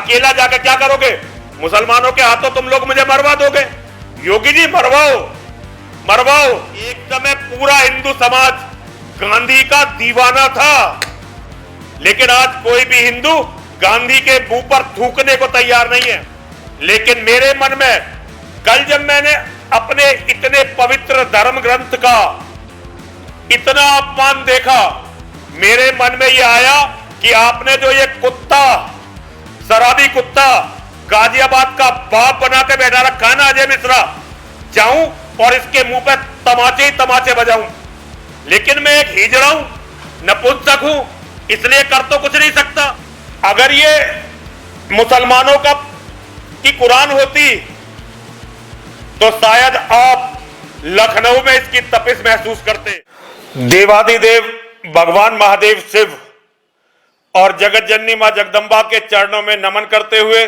अकेला जाकर क्या करोगे? मुसलमानों के हाथों तुम लोग मुझे मरवा दोगे। योगी जी मरवाओ, मरवाओ। एक समय पूरा हिंदू समाज गांधी का दीवाना था, लेकिन आज कोई भी हिंदू गांधी के मुंह पर थूकने को तैयार नहीं है। लेकिन मेरे मन में कल जब मैंने अपने इतने पवित्र धर्म ग्रंथ का इतना अपमान देखा, मेरे मन में यह आया कि आपने जो ये कुत्ता, शराबी कुत्ता गाजियाबाद का बाप बना के बैठा रखा है ना अजय मिश्रा, जाऊं और इसके मुंह पे तमाचे ही तमाचे बजाऊं। लेकिन मैं एक हिजड़ा हूं, नपुंसक हूं, इसलिए कर तो कुछ नहीं सकता। अगर ये मुसलमानों की कुरान होती तो शायद आप लखनऊ में इसकी तपिश महसूस करते। देवादिदेव भगवान महादेव शिव और जगत जननी मां जगदंबा के चरणों में नमन करते हुए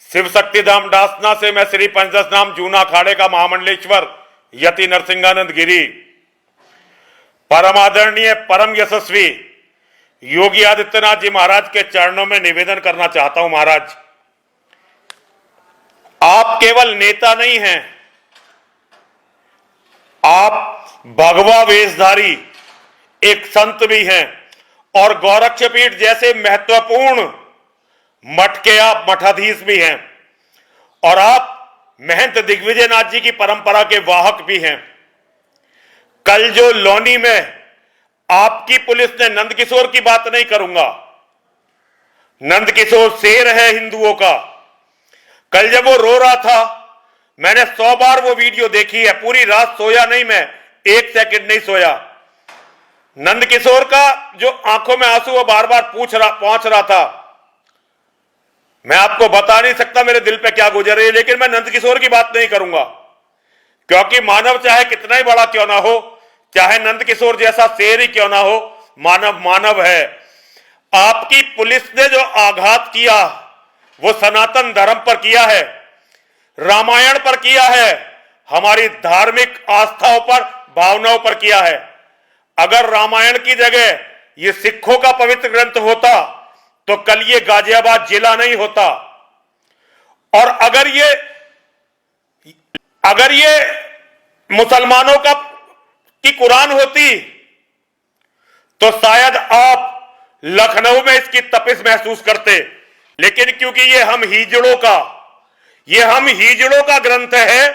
शिव शक्तिधाम डासना से मैं श्री पंचदशनाम जूना अखाड़े का महामंडलेश्वर यति नरसिंहानंद गिरी, परम आदरणीय परम यशस्वी योगी आदित्यनाथ जी महाराज के चरणों में निवेदन करना चाहता हूं। महाराज, आप केवल नेता नहीं हैं, आप भगवा वेशधारी एक संत भी हैं और गोरक्षपीठ जैसे महत्वपूर्ण मठ के आप मठाधीश भी हैं और आप महंत दिग्विजयनाथ जी की परंपरा के वाहक भी हैं। कल जो लौनी में आपकी पुलिस ने, नंदकिशोर की बात नहीं करूंगा, नंदकिशोर शेर है हिंदुओं का, कल जब वो रो रहा था मैंने 100 बार वो वीडियो देखी है, पूरी रात सोया नहीं मैं, 1 सेकंड नहीं सोया। नंदकिशोर का जो आंखों में आंसू वो बार बार पहुंच रहा था, मैं आपको बता नहीं सकता मेरे दिल पे क्या गुजर रही है, लेकिन मैं नंदकिशोर की बात नहीं करूंगा, क्योंकि मानव चाहे कितना ही बड़ा क्यों ना हो, चाहे नंदकिशोर जैसा शेर ही क्यों ना हो, मानव मानव है। आपकी पुलिस ने जो आघात किया वो सनातन धर्म पर किया है, रामायण पर किया है, हमारी धार्मिक आस्थाओं पर, भावनाओं पर किया है। अगर रामायण की जगह ये सिखों का पवित्र ग्रंथ होता तो कल ये गाजियाबाद जिला नहीं होता। और अगर ये मुसलमानों की कुरान होती तो शायद आप लखनऊ में इसकी तपिश महसूस करते। लेकिन क्योंकि ये हम हिजड़ों का ग्रंथ है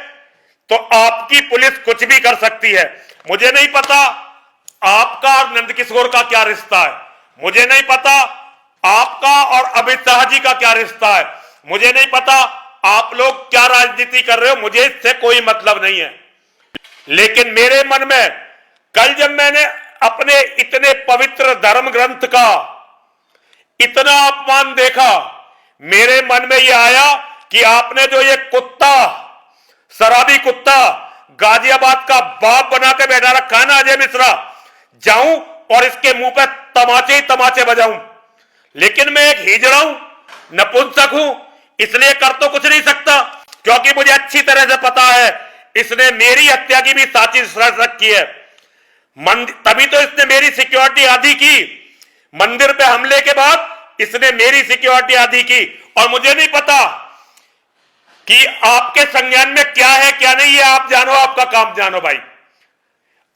तो आपकी पुलिस कुछ भी कर सकती है। मुझे नहीं पता आपका और नंदकिशोर का क्या रिश्ता है, मुझे नहीं पता आपका और अमित शाह जी का क्या रिश्ता है, मुझे नहीं पता आप लोग क्या राजनीति कर रहे हो, मुझे इससे कोई मतलब नहीं है। लेकिन मेरे मन में कल जब मैंने अपने इतने पवित्र धर्म ग्रंथ का इतना अपमान देखा, मेरे मन में यह आया कि आपने जो ये कुत्ता, शराबी कुत्ता गाजियाबाद का बाप बना के बैठा रखा है ना अजय मिश्रा, जाऊं और इसके मुंह पे तमाचे ही तमाचे बजाऊं। लेकिन मैं एक हिजड़ा हूं, नपुंसक हूं, इसलिए कर तो कुछ नहीं सकता, क्योंकि मुझे अच्छी तरह से पता है इसने मेरी हत्या की भी साजिश रच की है। तभी तो इसने मेरी सिक्योरिटी आधी की, मंदिर पे हमले के बाद इसने मेरी सिक्योरिटी आधी की। और मुझे नहीं पता कि आपके संज्ञान में क्या है क्या नहीं है, आप जानो, आपका काम जानो भाई,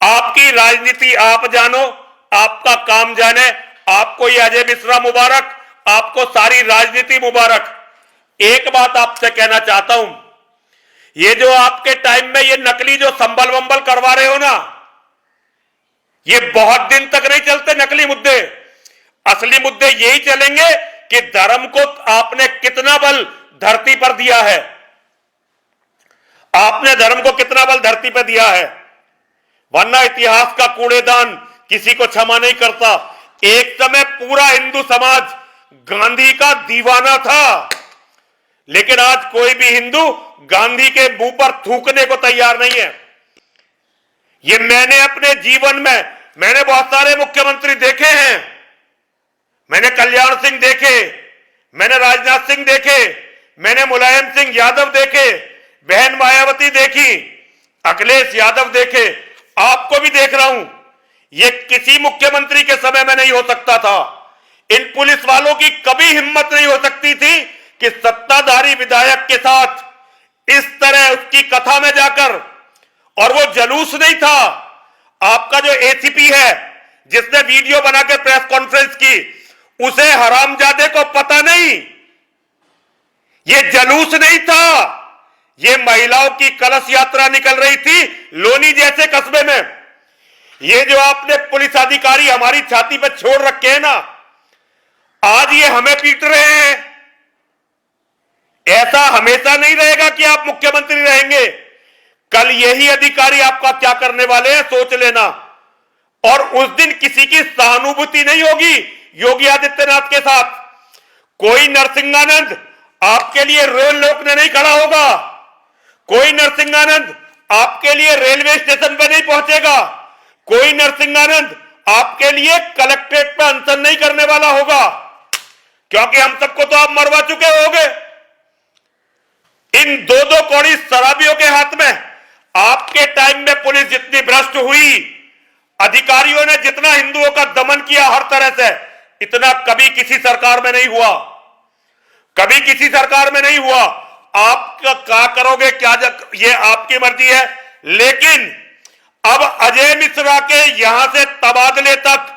आपकी राजनीति आप जानो, आपका काम जाने। आपको ये अजय मिश्रा मुबारक, आपको सारी राजनीति मुबारक। एक बात आपसे कहना चाहता हूं, ये जो आपके टाइम में ये नकली जो संभल वंबल करवा रहे हो ना, ये बहुत दिन तक नहीं चलते नकली मुद्दे। असली मुद्दे यही चलेंगे कि धर्म को आपने कितना बल धरती पर दिया है, आपने धर्म को कितना बल धरती पर दिया है, वरना इतिहास का कूड़ेदान किसी को क्षमा नहीं करता। एक समय पूरा हिंदू समाज गांधी का दीवाना था, लेकिन आज कोई भी हिंदू गांधी के मुंह पर थूकने को तैयार नहीं है। ये मैंने अपने जीवन में, मैंने बहुत सारे मुख्यमंत्री देखे हैं, मैंने कल्याण सिंह देखे, मैंने राजनाथ सिंह देखे, मैंने मुलायम सिंह यादव देखे, बहन मायावती देखी, अखिलेश यादव देखे, आपको भी देख रहा हूं। ये किसी मुख्यमंत्री के समय में नहीं हो सकता था। इन पुलिस वालों की कभी हिम्मत नहीं हो सकती थी कि सत्ताधारी विधायक के साथ इस तरह उसकी कथा में जाकर, और वो जलूस नहीं था, आपका जो एसीपी है जिसने वीडियो बनाकर प्रेस कॉन्फ्रेंस की, उसे हरामजादे को पता नहीं, ये जलूस नहीं था, ये महिलाओं की कलश यात्रा निकल रही थी लोनी जैसे कस्बे में। ये जो आपने पुलिस अधिकारी हमारी छाती पर छोड़ रखे हैं ना, आज ये हमें पीट रहे हैं। ऐसा हमेशा नहीं रहेगा कि आप मुख्यमंत्री रहेंगे। कल यही अधिकारी आपका क्या करने वाले हैं सोच लेना। और उस दिन किसी की सहानुभूति नहीं होगी योगी आदित्यनाथ के साथ। कोई नरसिंहानंद आपके लिए रेल रोकने नहीं खड़ा होगा, कोई नरसिंहानंद आपके लिए रेलवे स्टेशन पे नहीं पहुंचेगा, कोई नरसिंहानंद आपके लिए कलेक्ट्रेट पे अनशन नहीं करने वाला होगा, क्योंकि हम सबको तो आप मरवा चुके होंगे। इन दो दो कौड़ी शराबियों के हाथ में आपके टाइम में पुलिस जितनी भ्रष्ट हुई, अधिकारियों ने जितना हिंदुओं का दमन किया हर तरह से, इतना कभी किसी सरकार में नहीं हुआ, कभी किसी सरकार में नहीं हुआ। आप क्या करोगे क्या, ये आपकी मर्जी है। लेकिन अब अजय मिश्रा के यहां से तबादले तक,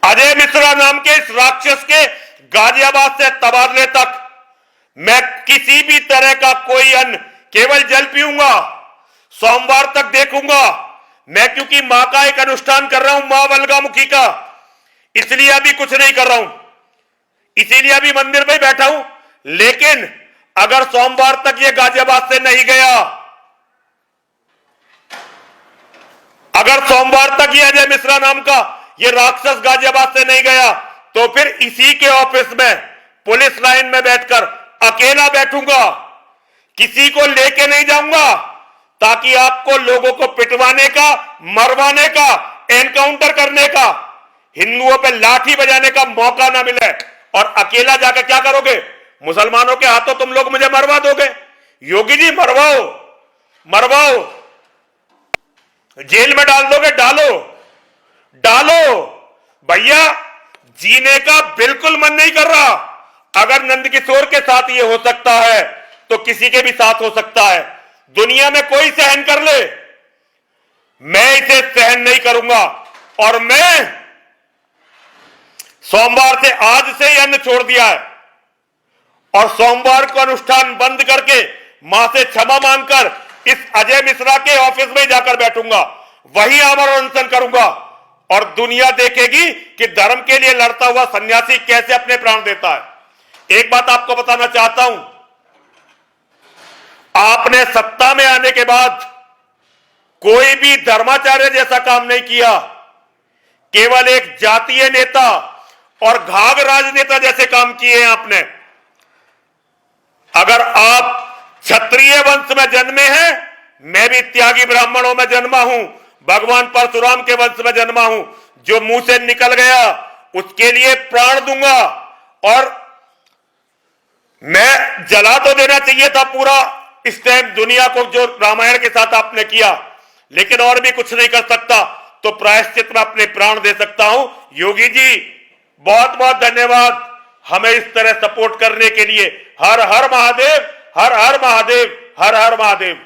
अजय मिश्रा नाम के इस राक्षस के गाजियाबाद से तबादले तक मैं किसी भी तरह का कोई अन्न, केवल जल पीऊंगा, सोमवार तक देखूंगा मैं, क्योंकि मां का एक अनुष्ठान कर रहा हूं, मां बलगामुखी का, इसलिए अभी कुछ नहीं कर रहा हूं, इसीलिए अभी मंदिर में बैठा हूं। लेकिन अगर सोमवार तक ये गाजियाबाद से नहीं गया, अगर सोमवार तक ये अजय मिश्रा नाम का ये राक्षस गाजियाबाद से नहीं गया, तो फिर इसी के ऑफिस में पुलिस लाइन में बैठकर अकेला बैठूंगा, किसी को लेके नहीं जाऊंगा, ताकि आपको लोगों को पिटवाने का, मरवाने का, एनकाउंटर करने का, हिंदुओं पे लाठी बजाने का मौका ना मिले। और अकेला जाकर क्या करोगे, मुसलमानों के हाथों तुम लोग मुझे मरवा दोगे। योगी जी मरवाओ, मरवाओ, जेल में डाल दोगे, डालो, डालो, भैया जीने का बिल्कुल मन नहीं कर रहा। अगर नंदकिशोर के साथ ये हो सकता है तो किसी के भी साथ हो सकता है। दुनिया में कोई सहन कर ले, मैं इसे सहन नहीं करूंगा। और मैं सोमवार से, आज से ही अन्न छोड़ दिया है, और सोमवार को अनुष्ठान बंद करके मां से क्षमा मांगकर इस अजय मिश्रा के ऑफिस में जाकर बैठूंगा, वही आमरण अनशन करूंगा, और दुनिया देखेगी कि धर्म के लिए लड़ता हुआ सन्यासी कैसे अपने प्राण देता है। एक बात आपको बताना चाहता हूं, आपने सत्ता में आने के बाद कोई भी धर्माचार्य जैसा काम नहीं किया, केवल एक जातीय नेता और घाघ राजनेता जैसे काम किए हैं आपने। अगर आप क्षत्रिय वंश में जन्मे हैं, मैं भी त्यागी ब्राह्मणों में जन्मा हूं, भगवान परशुराम के वंश में जन्मा हूं। जो मुंह से निकल गया उसके लिए प्राण दूंगा। और मैं जला तो देना चाहिए था पूरा इस टाइम दुनिया को, जो रामायण के साथ आपने किया, लेकिन और भी कुछ नहीं कर सकता, तो प्रायश्चित में अपने प्राण दे सकता हूं। योगी जी बहुत बहुत धन्यवाद हमें इस तरह सपोर्ट करने के लिए। हर हर महादेव, हर हर महादेव, हर हर महादेव।